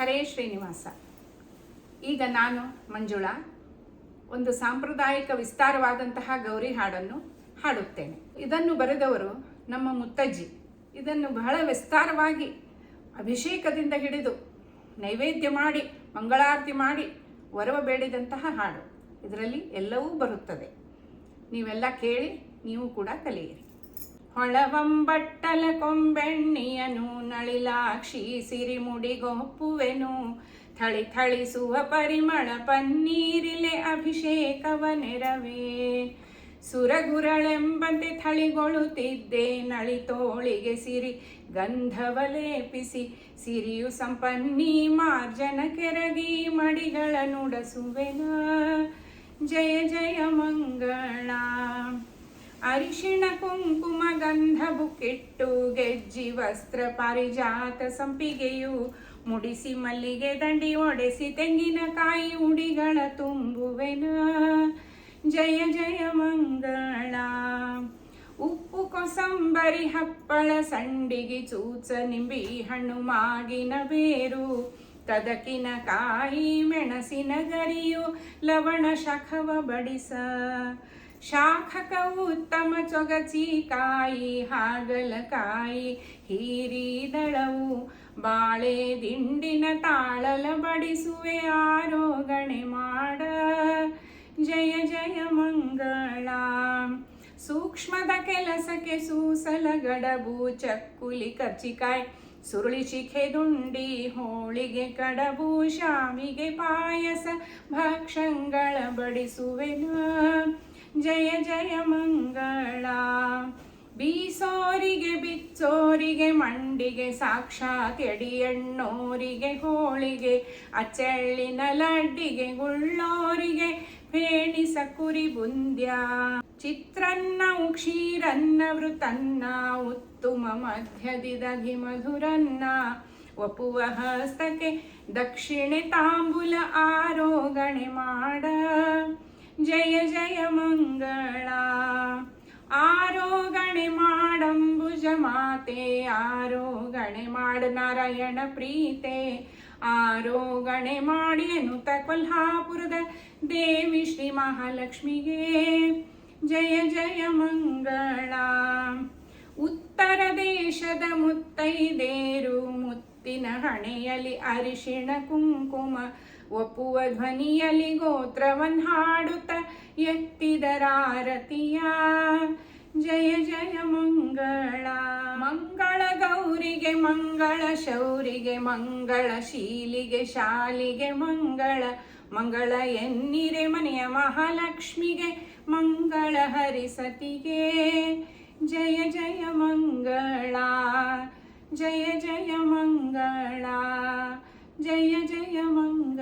ಹರೇ ಶ್ರೀನಿವಾಸ. ಈಗ ನಾನು ಮಂಜುಳಾ ಒಂದು ಸಾಂಪ್ರದಾಯಿಕ ವಿಸ್ತಾರವಾದಂತಹ ಗೌರಿ ಹಾಡನ್ನು ಹಾಡುತ್ತೇನೆ. ಇದನ್ನು ಬರೆದವರು ನಮ್ಮ ಮುತ್ತಜ್ಜಿ. ಇದನ್ನು ಬಹಳ ವಿಸ್ತಾರವಾಗಿ ಅಭಿಷೇಕದಿಂದ ಹಿಡಿದು ನೈವೇದ್ಯ ಮಾಡಿ ಮಂಗಳಾರತಿ ಮಾಡಿ ವರವ ಬೇಡಿದಂತಹ ಹಾಡು. ಇದರಲ್ಲಿ ಎಲ್ಲವೂ ಬರುತ್ತದೆ. ನೀವೆಲ್ಲ ಕೇಳಿ ನೀವು ಕೂಡ ಕಲಿಯಿರಿ. ಹೊಳವಂಬಟ್ಟಲ ಕೊಂಬೆಣ್ಣಿಯನು ನಳಿಲಾಕ್ಷಿ ಸಿರಿಮುಡಿಗೊಪ್ಪುವೆನು, ಥಳಿ ಥಳಿಸುವ ಪರಿಮಳ ಪನ್ನೀರಿಲೆ ಅಭಿಷೇಕವ ನೆರವೇ. ಸುರಗುರಳೆಂಬಂತೆ ಥಳಿಗೊಳುತ್ತಿದ್ದೆ ನಳಿತೋಳಿಗೆ ಸಿರಿ ಗಂಧವ ಲೇಪಿಸಿ, ಸಿರಿಯು ಸಂಪನ್ನೀ ಮಾರ್ಜನ ಕೆರಗಿ ಮಡಿಗಳ ನುಡಸುವೆನ. ಜಯ ಜಯ ಮಂಗಳ. ಅರಿಶಿಣ ಕುಂಕುಮ ಗಂಧ ಬುಕ್ಕಿಟ್ಟು ಗೆಜ್ಜಿ ವಸ್ತ್ರ ಪಾರಿಜಾತ ಸಂಪಿಗೆಯು ಮುಡಿಸಿ ಮಲ್ಲಿಗೆ ದಂಡಿ ಒಡೆಸಿ ತೆಂಗಿನಕಾಯಿ ಉಡಿಗಳ ತುಂಬುವೆನ. ಜಯ ಜಯ ಮಂಗಳ. ಉಪ್ಪು ಕೊಸಂಬರಿ ಹಪ್ಪಳ ಸಂಡಿಗೆ ಚೂಚ ನಿಂಬಿ ಹಣ್ಣು ಮಾಗಿನ ಬೇರು ಕದಕಿನ ಕಾಯಿ ಮೆಣಸಿನ ಗರಿಯು ಲವಣ ಶಖವ ಬಡಿಸ. ಶಾಖಕ ಉತ್ತಮ ಚೊಗಚಿಕಾಯಿ ಹಾಗಲಕಾಯಿ ಹೀರಿದಳವು ಬಾಳೆ ದಿಂಡಿನ ತಾಳಲ ಬಡಿಸುವೆ ಆರೋಗಣೆ ಮಾಡ. ಜಯ ಜಯ ಮಂಗಳ. ಸೂಕ್ಷ್ಮದ ಕೆಲಸಕ್ಕೆ ಸೂಸಲ ಗಡಬು ಚಕ್ಕುಲಿ ಕರ್ಚಿಕಾಯಿ ಸುರುಳಿ ಶಿಖೆ ದುಂಡಿ ಹೋಳಿಗೆ ಕಡಬು ಶಾವಿಗೆ ಪಾಯಸ ಭಕ್ಷಂಗಳ ಬಡಿಸುವೆನ. ಜಯ ಜಯ ಮಂಗಳ. ಬೀಸೋರಿಗೆ ಬಿಚ್ಚೋರಿಗೆ ಮಂಡಿಗೆ ಸಾಕ್ಷಾತ್ ಎಡಿಯಣ್ಣೋರಿಗೆ ಹೋಳಿಗೆ ಅಚ್ಚೆಳ್ಳಿನ ಲಡ್ಡಿಗೆ ಗುಳ್ಳೋರಿಗೆ ಫೇಣಿಸ ಕುರಿ ಬುಂದ್ಯ. ಚಿತ್ರನ್ನ ಕ್ಷೀರನ್ನ ವೃತನ್ನ ಉತ್ತಮ ಮಧ್ಯದಿದಗಿ ಮಧುರನ್ನ ಒಪ್ಪುವ ಹಸ್ತಕ್ಕೆ ದಕ್ಷಿಣೆ ತಾಂಬೂಲ ಆರೋಗಣೆ ಮಾಡ. ಜಯ ಜಯ ಮಂಗಳ. ಆರೋಗಣೆ ಮಾಡಂಬುಜ ಮಾತೆ ಆರೋಗಣೆ ಮಾಡ ನಾರಾಯಣ ಪ್ರೀತೆ. ಆರೋಗಣೆ ಮಾಡಿ ಎನ್ನುತ್ತ ಕೊಲ್ಹಾಪುರದ ದೇವಿ ಶ್ರೀ ಮಹಾಲಕ್ಷ್ಮಿಗೆ. ಜಯ ಜಯ ಮಂಗಳ. ಉತ್ತರ ದೇಶದ ಮುತ್ತೈದೇರು ಮುತ್ತಿನ ಹಣೆಯಲ್ಲಿ ಅರಿಶಿಣ ಕುಂಕುಮ ಒಪ್ಪುವ ಧ್ವನಿಯಲ್ಲಿ ಗೋತ್ರವನ್ ಹಾಡುತ್ತ ಎತ್ತಿದರಾರತಿಯ. ಜಯ ಜಯ ಮಂಗಳ. ಮಂಗಳ ಗೌರಿಗೆ ಮಂಗಳ ಶೌರಿಗೆ ಮಂಗಳ ಶೀಲಿಗೆ ಶಾಲಿಗೆ ಮಂಗಳ. ಮಂಗಳ ಎನ್ನಿರೆ ಮನೆಯ ಮಹಾಲಕ್ಷ್ಮಿಗೆ ಮಂಗಳ ಹರಿಸತಿಗೆ. ಜಯ ಜಯ ಮಂಗಳ. ಜಯ ಜಯ ಮಂಗಳ. ಜಯ ಜಯ ಮಂಗಳ.